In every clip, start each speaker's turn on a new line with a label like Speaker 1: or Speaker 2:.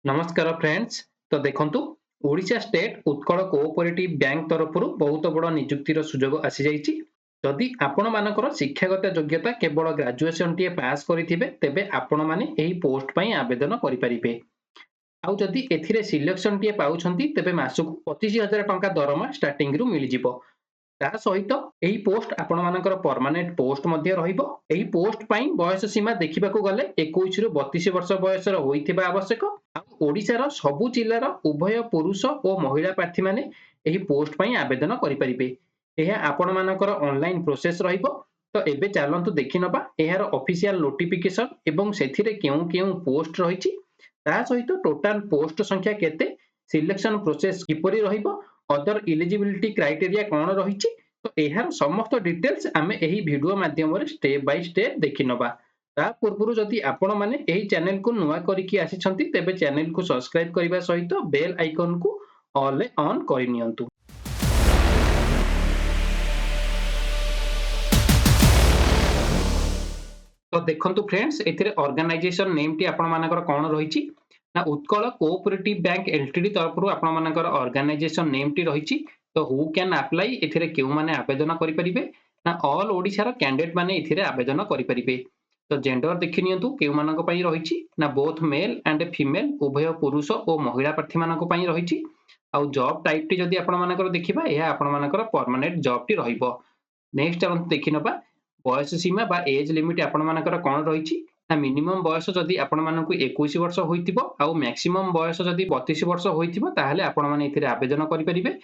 Speaker 1: नमस्कार फ्रेंड्स। तो देखंतु Odisha state Utkal cooperative bank तरफरु बहुत बड़ नियुक्तिर सुजोग आसी जाइछि। जदि आपण मानकर शिक्षागत योग्यता केवल ग्रेजुएशन टीए पास करिथिबे तेबे आपण माने एही पोस्ट पई आवेदन करि परिबे। आउ जदि एथिरे सिलेक्शन टीए पाउछंती तेबे मासकु 25,000 टंका दरमा स्टार्टिंग रु मिलि जिवो। ता सहित एही पोस्ट आपण मानकर परमानेंट पोस्ट मध्य रहिबो। एही पोस्ट पई बयस सीमा देखिबाकू गले 21 रु 32 वर्ष बयसर होइथिबा आवश्यक। ओडिशार सबु जिल्लार उभय पुरुष ओ महिला प्रार्थी माने एही पोस्ट पई आवेदन करि परिबे। एहा आपण मानकर ऑनलाइन प्रोसेस रहिबो। तो एबे चालंतु देखि नबा एहार ऑफिशियल नोटिफिकेशन एवं सेथिरे केउ केउ पोस्ट रहिछि, ता सहित टोटल पोस्ट संख्या केते, सिलेक्शन प्रोसेस किपरि रहिबो, अदर एलिजिबिलिटी क्राइटेरिया कोन रहिछि। तो एहार समस्त डिटेल्स आमे एही वीडियो माध्यम रे स्टेप बाय स्टेप देखि नबा। ता पूर्वरु जदि आपण माने एही चैनल को नुवा करिकि आसिछंती तेबे चैनल को सब्सक्राइब करिबा सहित बेल आइकन को ऑल ऑन करि नियंतु। तो देखंतु फ्रेंड्स एथिरे ऑर्गेनाइजेशन नेम टी आपण मानकर कोन रहिछि ना उत्कल कोऑपरेटिव बैंक एलटीडी तरफरु आपण मानकर ऑर्गेनाइजेशन नेम टी रहिछि। तो हु कैन अप्लाई एथिरे केउ माने आवेदन करि परिबे ना ऑल ओडिसा रो कैंडिडेट माने एथिरे आवेदन करि परिबे। तो जेंडर देखि नियंतु केउ मानक पई रहिछि ना बोथ मेल एंड फीमेल उभय पुरुष ओ महिला प्रार्थी मानक पई रहिछि। आउ जॉब टाइप टी जदि आपण मानकर देखिबा एहा आपण मानकर परमानेंट जॉब टी रहिबो। नेक्स्ट चलंतु देखि नबा बयस सीमा बा एज लिमिट आपण मानकर कोन रहिछि ना मिनिमम बयस जदि आपण मानकु 21 वर्ष होइतिबो आउ मैक्सिमम बयस जदि 32 वर्ष होइतिबो ताहाले आपण माने एथिरे आवेदन करि परिबे।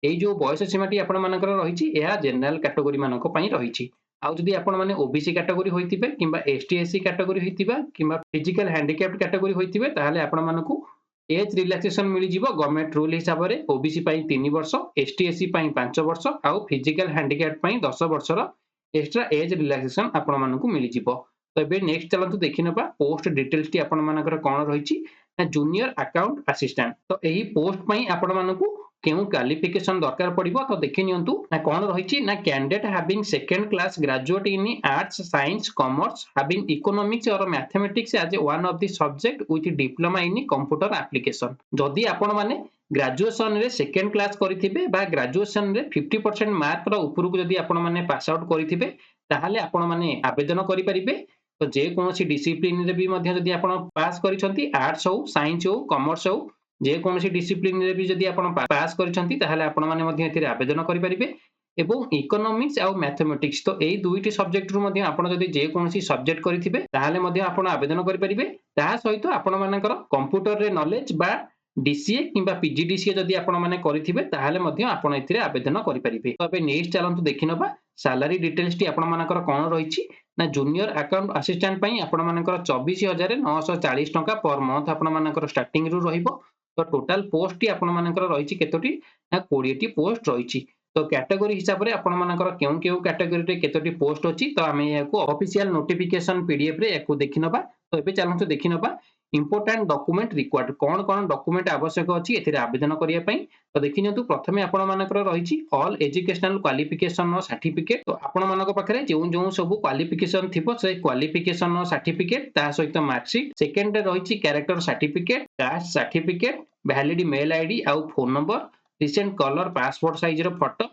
Speaker 1: एई जो बयस सीमाटी आपण मानकर रहिछि एहा जनरल कैटेगरी मानक पई रहिछि। आउ जदि आपण माने ओबीसी कैटेगरी होइतिबे किंबा एसटी एससी कैटेगरी होइतिबा किंबा फिजिकल हैंडिकैप्ड कैटेगरी होइतिबे ताहाले आपण मानकु एज रिलैक्सेशन मिलि जिवो। गवर्नमेंट रूल हिसाब रे ओबीसी पई 3 वर्ष, एसटी एससी पई 5 वर्ष आउ फिजिकल हैंडिकैप्ड पई 10 वर्षर एक्स्ट्रा एज रिलैक्सेशन आपण मानकु मिलि जिवो। तो एबे नेक्स्ट चलंतु देखि नबा पोस्ट डिटेल्स टी आपण मानकर कोन रहिछि ना जूनियर अकाउंट असिस्टेंट। तो एही पोस्ट पई आपण मानकु केउ क्वालिफिकेशन दरकार पड़िबो। तो देखि नियंतु ना कोन रहिछि ना candidate having second class graduate in arts science commerce having economics और mathematics as one of the subject with diploma in computer application. जदि आपण माने ग्रेजुएशन रे सेकंड क्लास करिथिबे बा ग्रेजुएशन रे 50% मार्क रो उपरकु जदि आपण माने पास आउट करिथिबे ताहाले आपण माने आवेदन करि परिबे। तो जे कोनोसी डिसिप्लिन रे भी मध्य जदि आपण पास करिसंती आर्ट्स हो साइंस हो कॉमर्स हो जे कोनोसी डिसिप्लिन रे भी जदि आपण पास करिसंती ताहाले आपण माने मध्य एथिरे आवेदन करि परिबे। एवं इकोनॉमिक्स आउ मैथमेटिक्स तो एई दुईटी सब्जेक्ट रु मध्य आपण जदि जे कोनोसी सब्जेक्ट करिथिबे ताहाले मध्य आपण आवेदन करि परिबे। ता सहित आपण मानकर कंप्यूटर रे नॉलेज बा डीसीए किंबा पीजीडीसीए जदि आपण माने करिथिबे ताहाले मध्य आपण एथिरे आवेदन करि परिबे। तो अबे नेक्स्ट चलंतु देखि नबा सैलरी डिटेल्स टी आपण मानकर कोन रहिछि ना जूनियर अकाउंट असिस्टेंट पई आपण मानकर 24,940 टंका पर मंथ आपण मानकर स्टार्टिंग रु रहिबो। तो टोटल पोस्ट टी आपण मानकर रहिछि केतोटी ना 20 टी पोस्ट रहिछि। तो कैटेगरी हिसाब रे आपण मानकर केउ केउ कैटेगरी रे केतोटी पोस्ट अछि तो आमे याको ऑफिशियल नोटिफिकेशन पीडीएफ रे याको देखि नबा। तो एबे चलंतु देखि नबा इंपोर्टेंट डॉक्यूमेंट रिक्वायर्ड कोन कोन डॉक्यूमेंट आवश्यक अछि एथिरे आवेदन करिया पई। तो देखि नियंतु प्रथमे आपण मानकर रहिछि ऑल एजुकेशनल क्वालिफिकेशन नो सर्टिफिकेट। तो आपण मानक पाखरे जेउ जेउ सब क्वालिफिकेशन थिबो से क्वालिफिकेशन नो सर्टिफिकेट ता सहित मार्कशीट। सेकंड रे रहिछि character certificate, caste certificate, valid mail ID आउ phone number, recent colour passport size रो फोटो,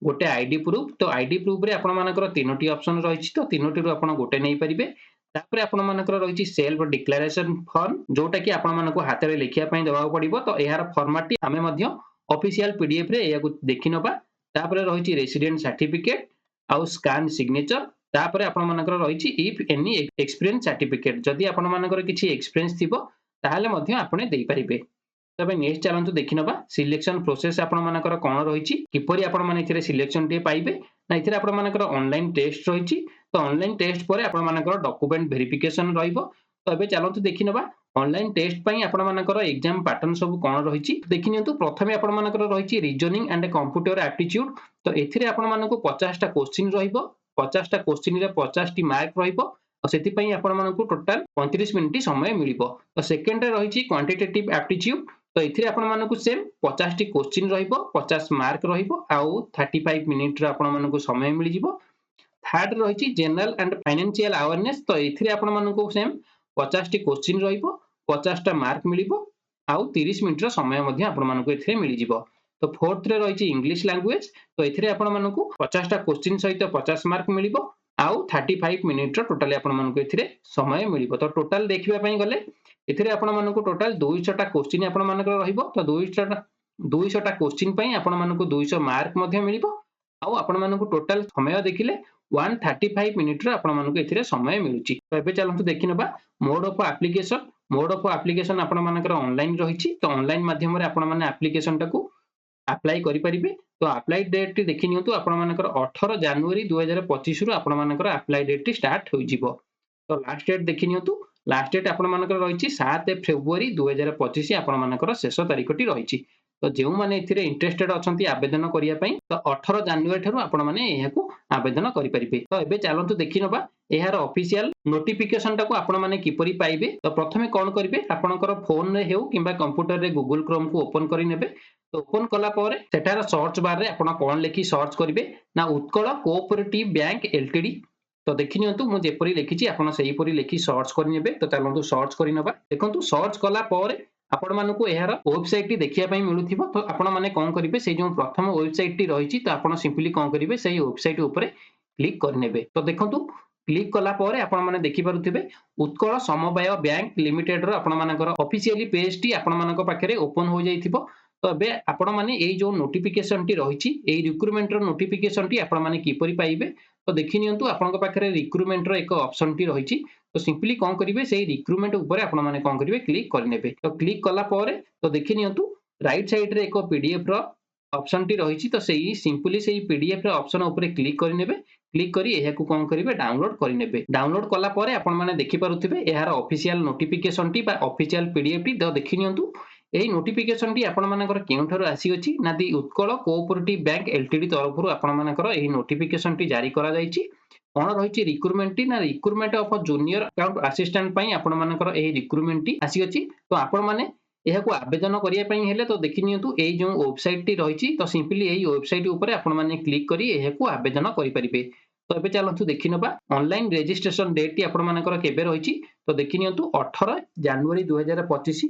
Speaker 1: गोटे आईडी प्रूफ। तो आईडी प्रूफ रे आपण मानकर तीनोटी ऑप्शन रहिछि तो तीनोटी रु आपण गोटे नै परिबे। तापर आपण मानकर रहिछि सेल्फ डिक्लेरेशन फॉर्म जोटा कि आपण मानको हाथ रे लिखिया पई दबाव पड़िबो। तो एहार फॉर्मेट आमे मध्य ऑफिशियल पीडीएफ रे याको देखि नबा। तापर रहिछि रेसिडेंट सर्टिफिकेट आउ स्कैन सिग्नेचर। तापर आपण मानकर रहिछि इफ एनी एक्सपीरियंस सर्टिफिकेट जदि आपण मानकर किछि एक्सपीरियंस थिबो ताहाले मध्य आपणे देई परिबे। तबे नेक्स्ट चलंतु देखि नबा सिलेक्शन प्रोसेस आपण मानकर कोन रहिछि किपरि आपण माने एथिरे सिलेक्शन टे पाइबे ना एथिरे आपण मानकर ऑनलाइन टेस्ट रहिछि। तो ऑनलाइन टेस्ट परे आपण मानकर डॉक्यूमेंट वेरिफिकेशन रहिबो। तो एबे चलंतु देखि नबा ऑनलाइन टेस्ट पई आपण मानकर एग्जाम पैटर्न सब कोन रहिछि देखि नियंतु। प्रथमे आपण मानकर रहिछि रीजनिंग एंड कंप्यूटर एप्टीट्यूड। तो एथिरे आपण मानको 50 टा क्वेश्चन रहिबो। 50 टा क्वेश्चन रे 50 टी मार्क रहिबो और सेति पई आपण मानको टोटल 35 मिनिट समय मिलिबो। तो सेकंड रे रहिछि क्वांटिटेटिव एप्टीट्यूड। तो एथिरे आपण मानको सेम 50 टी क्वेश्चन रहिबो, 50 मार्क रहिबो आउ 35 मिनिट रे आपण मानको समय मिलि जिवो। थर्ड रहिछि जनरल एंड फाइनेंशियल अवेयरनेस। तो एथिरे आपण मानको सेम 50 टी क्वेश्चन रहिबो, 50 टा मार्क मिलिबो आउ 30 मिनिट समय मध्य आपण मानकु एथिरे मिली जिवो। तो फोर्थ रे रहिछि इंग्लिश लैंग्वेज। तो एथिरे आपण मानकु 50 टा क्वेश्चन सहित 50 मार्क मिलिबो आउ 35 मिनिट रो टोटली आपण मानकु एथिरे समय मिलिबो। तो टोटल देखिबा पई गले एथिरे आपण मानकु टोटल 200 टा क्वेश्चन आपण मानकर रहिबो। तो 200 टा क्वेश्चन पई आपण मानकु 200 मार्क मध्य मिलिबो आउ आपण मानकु टोटल समय देखिले 135 मिनिट रो आपण मानकु एथिरे समय मिलुची। तो एबे चलंतु देखिनबा mode of application. Mode of application आपण मानकर ऑनलाइन रहिछि। तो ऑनलाइन माध्यम रे आपण माने एप्लीकेशन टाकू अप्लाई करि परिबे। तो अप्लाई डेट टी देखि नियंतु आपण मानकर 18 जनवरी 2025 रु आपण मानकर अप्लाई डेट टी स्टार्ट होई जिवो। तो लास्ट डेट देखि नियंतु। लास्ट डेट आपण मानकर रहिछि 7 फेब्रुआरी 2025 आपण मानकर शेष तारीख टी रहिछि। तो जेउ माने एथिरे इंटरेस्टेड अछंती आवेदन करिया पई तो 18 जनवरी ठरु आपण माने एहाकू आवेदन करि परिबे। तो एबे चालंतु देखिनबा एहार ऑफिशियल नोटिफिकेशन टाकू आपण माने किपरि पाइबे। तो प्रथमे कोन करिवे आपणकर फोन रे हेउ किबा कंप्यूटर रे गूगल क्रोम को ओपन करि नेबे। तो ओपन कला परे सेटार सर्च बार रे आपण कोन लेखि सर्च करिवे ना उत्कल कोऑपरेटिव बैंक एलटीडी। तो देखि नियंतु मु जेपरि लिखिछि आपण सेही परि लिखि सर्च करि नेबे। तो चलंतु सर्च करि नबा। देखंतु सर्च कला परे आपण मानकु एहार वेबसाइट टी देखिया पई मिलुथिबो। तो आपण माने कोन करिवे से जो प्रथम वेबसाइट टी रहिछि तो आपण सिंपली कोन करिवे सेही वेबसाइट ऊपर क्लिक करि नेबे। तो देखंतु क्लिक कला परे आपण माने देखि पारुथिबे उत्कल समवाय बैंक लिमिटेड रो आपण मानकर ऑफिशियली पेज टी आपण मानक पाखरे ओपन हो जाइथिबो। तो एबे आपण माने एई जो नोटिफिकेशन टी रहिछि एई रिक्रूटमेंट रो नोटिफिकेशन टी आपण माने किपरि पाइबे। तो देखि नियंतु आपनक पाखरे रिक्रूटमेंट रो एक ऑप्शन टी रहिछि। तो सिंपली कोन करिवे सेही रिक्रूटमेंट ऊपर आपण माने कोन करिवे क्लिक करि नेबे। तो क्लिक कला परे तो देखि नियंतु राइट साइड रे एक पीडीएफ रो ऑप्शन टी रहिछि। तो सेही सिंपली सेही पीडीएफ रो ऑप्शन ऊपर क्लिक करि नेबे। क्लिक करी एहाकू कोन करिवे डाउनलोड करि नेबे। डाउनलोड कला परे आपण माने देखि पारुथिबे एहार ऑफिशियल नोटिफिकेशन टी बा ऑफिशियल पीडीएफ टी। तो देखि नियंतु एही नोटिफिकेशन टी आपण मानकर केउठारु आसी अछि ना दी उत्कल कोऑपरेटिव बैंक एलटीडी तरफरु आपण मानकर एही नोटिफिकेशन टी जारी करा जायछि। कोन रहिछि रिक्रूटमेंट टी ना recruitment of junior account assistant पई आपण मानकर एही रिक्रूटमेंट टी आसी अछि। तो आपण माने एहाकू आवेदन करिया पई हेले तो देखि नियंतु एही जो वेबसाइट टी रहिछि तो सिंपली एही वेबसाइट ऊपर आपण माने क्लिक करी एहाकू आवेदन करि परिबे। तो एबे चलंतु देखि नबा ऑनलाइन रजिस्ट्रेशन डेट टी आपण मानकर केबे रहिछि। तो देखि नियंतु 18 जनवरी 2025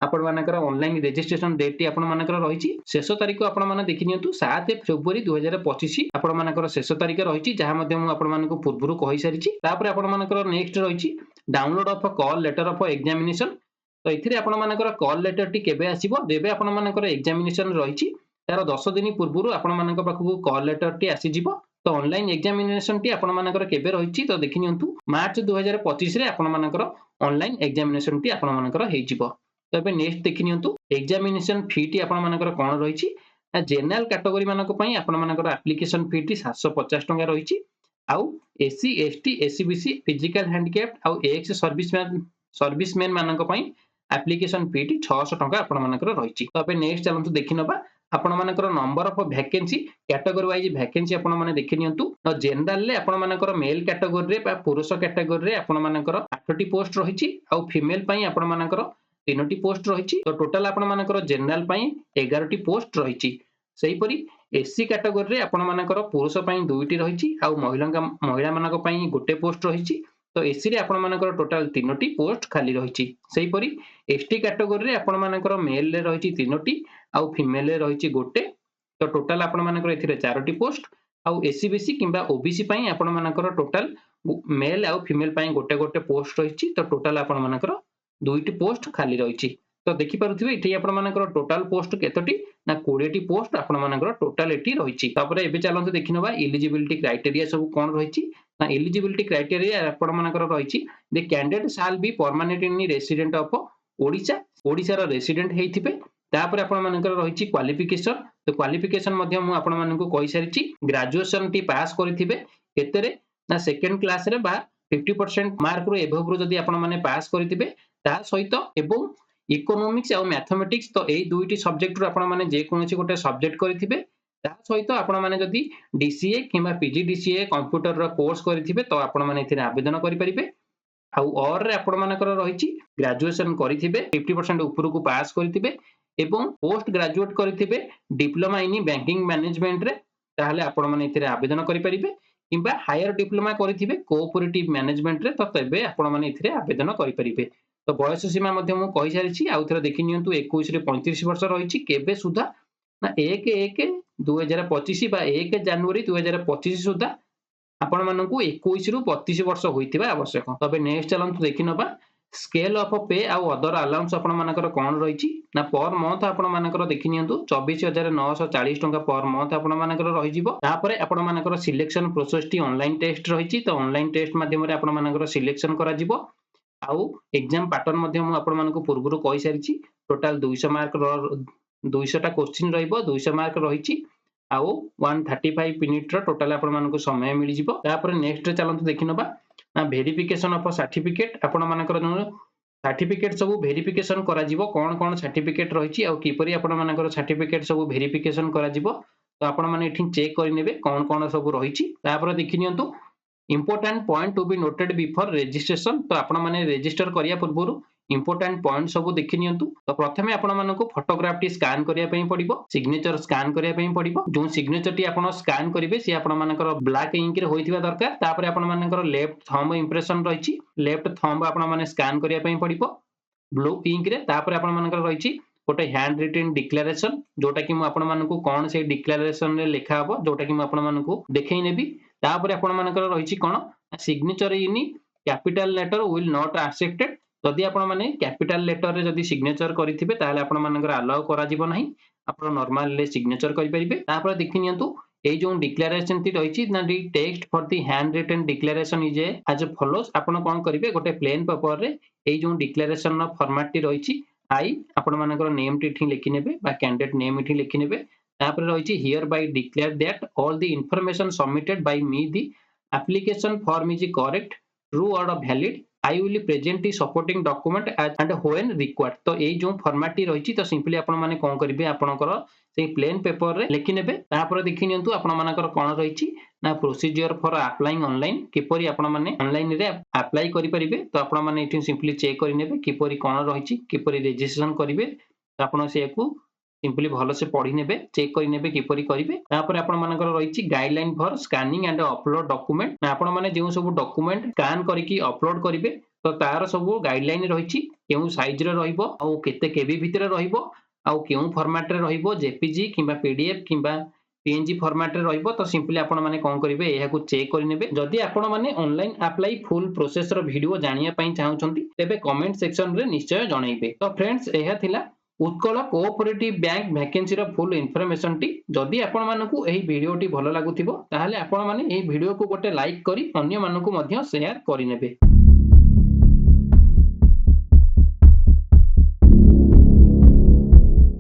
Speaker 1: आपण मानकर ऑनलाइन रजिस्ट्रेशन डेट टी आपण मानकर रहिछि। शेष तारीख आपण माने देखि नियंतु 7 फेब्रुआरी 2025 आपण मानकर शेष तारीख रहिछि जहा मध्ये मु आपण मानकु पूर्वरु कहि सारिछि। तापर आपण मानकर नेक्स्ट रहिछि download of call letter of examination. तो एथिरे आपण मानकर कॉल लेटर टी केबे आसीबो जेबे आपण मानकर एग्जामिनेशन रहिछि तार 10 दिन पूर्वरु आपण मानक पाखकु कॉल लेटर टी आसी जिवो। तो ऑनलाइन एग्जामिनेशन टी आपण मानकर केबे रहिछि तो देखि नियंतु मार्च 2025 रे आपण मानकर ऑनलाइन एग्जामिनेशन टी आपण मानकर हेइ जिवो। तो एबे नेक्स्ट देखि नियंतु एग्जामिनेशन फी टी आपण मानकर कोन रहिछि ना जनरल कैटेगरी मानक पई आपण मानकर एप्लीकेशन फी टी 750 टका रहिछि आउ SC ST SCBC physical handicapped आउ एक्स सर्विसमैन मानक पई एप्लीकेशन फी टी 600 टका आपण मानकर रहिछि। तो एबे नेक्स्ट चलंतु देखिनबा आपण मानकर number of vacancy category wise vacancy आपण माने देखि नियंतु। तो जनरल ले आपण मानकर मेल कैटेगरी रे बा पुरुष कैटेगरी रे आपण मानकर 8 टी पोस्ट रहिछि आउ फीमेल पई आपण मानकर 3 टी पोस्ट रहिछि। तो टोटल आपण मानकर जनरल पई 11 टी पोस्ट रहिछि। सेही परी एससी कैटेगरी रे आपण मानकर पुरुष पई 2 टी रहिछि आउ महिला मानक पई गोटे पोस्ट रहिछि। तो एससी रे आपण मानकर टोटल 3 टी पोस्ट खाली रहिछि। सेही परी एसटी कैटेगरी रे आपण मानकर मेल रे रहिछि 3 टी आउ फीमेल रे रहिछि गोटे। तो टोटल आपण मानकर एथिरे 4 टी पोस्ट आउ एससीबीसी किबा ओबीसी पई आपण मानकर टोटल मेल आउ फीमेल पई गोटे गोटे पोस्ट रहिछि। तो टोटल आपण मानकर 2 टी पोस्ट खाली रहिछि। तो देखि पारुथिबे इठी आपण मानकर टोटल पोस्ट केतोटी ना 20 टी पोस्ट आपण मानकर टोटल एठी रहिछि। तापरे एबे चलंतु देखिनबा एलिजिबिलिटी क्राइटेरिया सब कोन रहिछि ना एलिजिबिलिटी क्राइटेरिया आपण मानकर रहिछि the candidate shall be permanently resident of Odisha. Odisha रो रेसिडेंट हेइथिबे। तापरे आपण मानकर रहिछि क्वालिफिकेशन। तो क्वालिफिकेशन मध्य मु आपण मानकु कहि सारिछि ग्रेजुएशन टी पास करिथिबे केतेरे ना सेकंड क्लास रे बा 50% मार्क रो एभव रो जदी आपण माने पास करिथिबे ता सहित एवं इकोनॉमिक्स और मैथमेटिक्स। तो एई दुईटी सब्जेक्ट रो आपण माने जे कोनोसी गोटे सब्जेक्ट करिथिबे ता सहित आपण माने जदी डीसीए किबा पीजीडीसीए कंप्यूटर रो कोर्स करिथिबे तो आपण माने एथिरे आवेदन करि परिबे। आउ और रे आपण मानकर रहिछि ग्रेजुएशन करिथिबे 50% ऊपर को पास करिथिबे एवं पोस्ट ग्रेजुएट करिथिबे डिप्लोमा इन बैंकिंग मैनेजमेंट रे ताहले आपण माने एथिरे आवेदन करि परिबे किबा हायर डिप्लोमा करिथिबे कोऑपरेटिव मैनेजमेंट रे तो तबे आपण माने एथिरे आवेदन करि परिबे। तो बयस सीमा मध्य मु कहि सारिछि आउ थरे देखि नियंतु 21 रे 35 वर्ष रहिछि केबे सुधा ना 1/1/2025 बा 1 जनवरी 2025 सुधा आपण मानकु 21 रु 32 वर्ष होइतिबा आवश्यक। तबे नेक्स्ट चलंतु देखि नबा स्केल ऑफ पे आउ अदर अलाउंस आपण मानकर कोन रहिछि ना पर मंथ आपण मानकर देखि नियंतु 24940 टंका पर मंथ आपण मानकर रहि जिवो। तापरे आपण मानकर सिलेक्शन प्रोसेस टी ऑनलाइन टेस्ट रहिछि तो ऑनलाइन टेस्ट माध्यम रे आपण मानकर सिलेक्शन करा जिवो। आउ एग्जाम पैटर्न मध्य मु आपण मानकु पूर्वरु कहि सारिछि टोटल 200 मार्क 200 टा क्वेश्चन रहिबो 200 मार्क रहिछि आउ 135 मिनिट रो टोटल आपण मानकु समय मिलि जिवो। तापरे नेक्स्ट रे चलंतु देखि नबा ना वेरिफिकेशन ऑफ सर्टिफिकेट आपण मानकर सर्टिफिकेट सब वेरिफिकेशन करा जिवो कोन कोन सर्टिफिकेट रहिछि आ किपरि आपण मानकर सर्टिफिकेट सब वेरिफिकेशन करा जिवो। तो आपण माने एठी चेक करि नेबे कोन कोन सब रहिछि। तापर देखि नियंतु important point to be noted before registration तो आपण माने रजिस्टर करिया पूर्वरु इंपोर्टेंट पॉइंट सब देखि नियंतु। तो प्रथमे आपण मानकु फोटोग्राफ टी स्कैन करिया पई पड़िबो सिग्नेचर स्कैन करिया पई पड़िबो जो सिग्नेचर टी आपण स्कैन करिवे से आपण मानकर ब्लैक इंक रे होइथिबा दरकार। तापर आपण मानकर लेफ्ट थंब इंप्रेशन रहिछि लेफ्ट थंब आपण माने स्कैन करिया पई पड़िबो ब्लू इंक रे। तापर आपण मानकर रहिछि गोटे हैंड रिटन डिक्लेरेशन जोटा कि मु आपण मानकु कोन से डिक्लेरेशन रे लेखा हबो जोटा कि मु आपण मानकु देखै नेबी। तापर आपण मानकर रहिछि कोन signature in capital letter will not accepted जदि आपण माने कैपिटल लेटर रे जदि सिग्नेचर करिथिबे ताले आपण मानकर अलाउ करा जिवो नाही आपण नॉर्मल ले सिग्नेचर करि परिबे। तापर देखि नियंतु ए जो डिक्लेरेशन ती रहिछि ना the text for the handwritten declaration is as follows आपण कोन करिवे गोटे प्लेन पेपर रे ए जो डिक्लेरेशन नो फॉर्मेट ती रहिछि आई आपण मानकर नेम टी ठी लिखि नेबे बा कैंडिडेट नेम ठी लिखि नेबे। तापर रहिछि hereby declare that all the information submitted by me the application form is correct true or valid I will present the supporting document as and when required। तो ए जो फॉर्मेट टी रहिछि तो simply आपण माने कोन करिवे आपनकर से plain paper रे लिखि नेबे। तापर देखि नियंतु आपण मानकर कोन रहिछि ना प्रोसीजर फॉर अप्लाइंग ऑनलाइन किपरि आपण माने ऑनलाइन रे अप्लाई करि परिबे। तो आपण माने एठी सिंपली चेक करि नेबे किपरि कोन रहिछि किपरि रजिस्ट्रेशन करिवे आपण सेयाकू सिंपली भलो से पढ़ी नेबे चेक करि नेबे किपरि करिवे। तापर आपण मानकर रहिछि guideline for scanning and upload document ना आपण माने जेउ सब डॉक्यूमेंट स्कैन करिकि अपलोड करिवे तो तार सब गाइडलाइन रहिछि केउ साइज रे रहिबो आ केते केबी भितरे रहिबो आ केउ फॉर्मेट रे रहिबो जेपीजी किबा पीडीएफ किबा पीएनजी फॉर्मेट रे रहिबो। तो सिंपली आपण माने कोन करिवे एहाकू चेक करि नेबे। जदि आपण माने ऑनलाइन अप्लाई फुल प्रोसेस रो वीडियो जानिया पई चाहउछंती तेबे कमेंट सेक्शन रे निश्चय जणाइबे। तो फ्रेंड्स एहा थिला उत्कल कोऑपरेटिव बैंक वैकेंसी रो फुल इन्फॉर्मेशन टी। जदि आपण मानकू एही वीडियो टी भलो लागुथिबो ताहाले आपण माने एही वीडियो को गोटे लाइक करी अन्य मानकू मध्य शेयर करि नेबे।